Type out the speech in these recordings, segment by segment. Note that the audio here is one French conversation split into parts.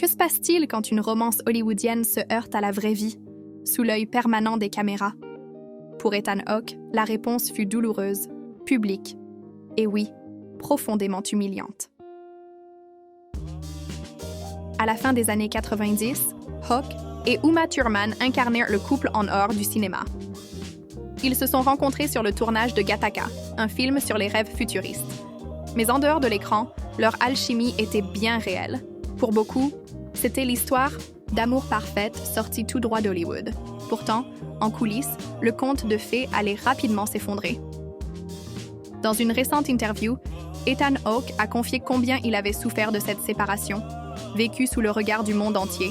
Que se passe-t-il quand une romance hollywoodienne se heurte à la vraie vie, sous l'œil permanent des caméras? Pour Ethan Hawke, la réponse fut douloureuse, publique, et oui, profondément humiliante. À la fin des années 90, Hawke et Uma Thurman incarnèrent le couple en or du cinéma. Ils se sont rencontrés sur le tournage de Gattaca, un film sur les rêves futuristes. Mais en dehors de l'écran, leur alchimie était bien réelle. Pour beaucoup, c'était l'histoire d'amour parfaite sortie tout droit d'Hollywood. Pourtant, en coulisses, le conte de fées allait rapidement s'effondrer. Dans une récente interview, Ethan Hawke a confié combien il avait souffert de cette séparation, vécue sous le regard du monde entier.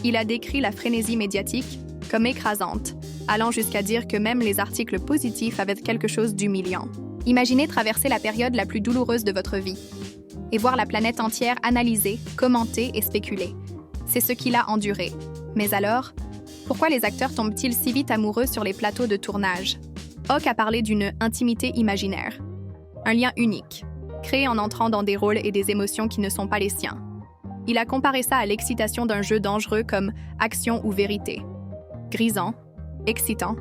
Il a décrit la frénésie médiatique comme écrasante, allant jusqu'à dire que même les articles positifs avaient quelque chose d'humiliant. Imaginez traverser la période la plus douloureuse de votre vie et voir la planète entière analyser, commenter et spéculer. C'est ce qu'il a enduré. Mais alors, pourquoi les acteurs tombent-ils si vite amoureux sur les plateaux de tournage? Hawke a parlé d'une intimité imaginaire, un lien unique, créé en entrant dans des rôles et des émotions qui ne sont pas les siens. Il a comparé ça à l'excitation d'un jeu dangereux comme action ou vérité. Grisant, excitant,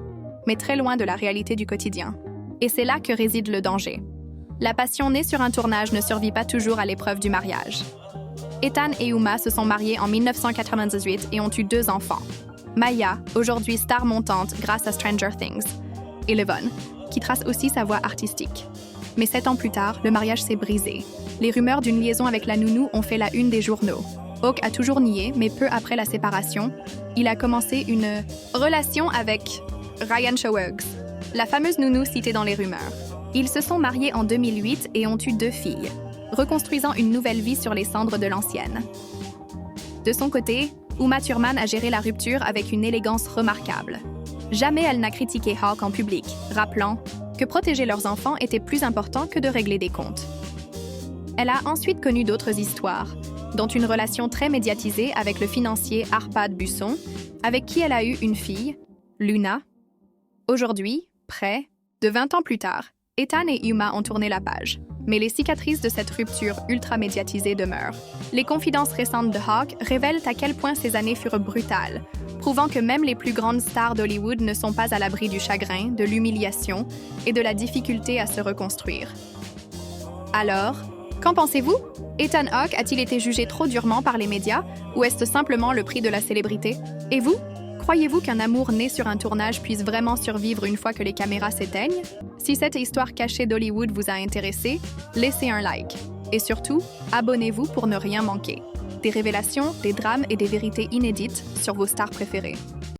mais très loin de la réalité du quotidien. Et c'est là que réside le danger. La passion née sur un tournage ne survit pas toujours à l'épreuve du mariage. Ethan et Uma se sont mariés en 1998 et ont eu 2 enfants. Maya, aujourd'hui star montante grâce à Stranger Things, et Levon, qui trace aussi sa voie artistique. Mais 7 ans plus tard, le mariage s'est brisé. Les rumeurs d'une liaison avec la nounou ont fait la une des journaux. Hawke a toujours nié, mais peu après la séparation, il a commencé une relation avec Ryan Showorks, la fameuse nounou citée dans les rumeurs. Ils se sont mariés en 2008 et ont eu 2 filles, reconstruisant une nouvelle vie sur les cendres de l'ancienne. De son côté, Uma Thurman a géré la rupture avec une élégance remarquable. Jamais elle n'a critiqué Hawke en public, rappelant que protéger leurs enfants était plus important que de régler des comptes. Elle a ensuite connu d'autres histoires, dont une relation très médiatisée avec le financier Arpad Busson, avec qui elle a eu une fille, Luna. Aujourd'hui, près de 20 ans plus tard, Ethan et Uma ont tourné la page. Mais les cicatrices de cette rupture ultra-médiatisée demeurent. Les confidences récentes de Hawke révèlent à quel point ces années furent brutales, prouvant que même les plus grandes stars d'Hollywood ne sont pas à l'abri du chagrin, de l'humiliation et de la difficulté à se reconstruire. Alors, qu'en pensez-vous? Ethan Hawke a-t-il été jugé trop durement par les médias ou est-ce simplement le prix de la célébrité? Et vous? Croyez-vous qu'un amour né sur un tournage puisse vraiment survivre une fois que les caméras s'éteignent? Si cette histoire cachée d'Hollywood vous a intéressé, laissez un like. Et surtout, abonnez-vous pour ne rien manquer. Des révélations, des drames et des vérités inédites sur vos stars préférées.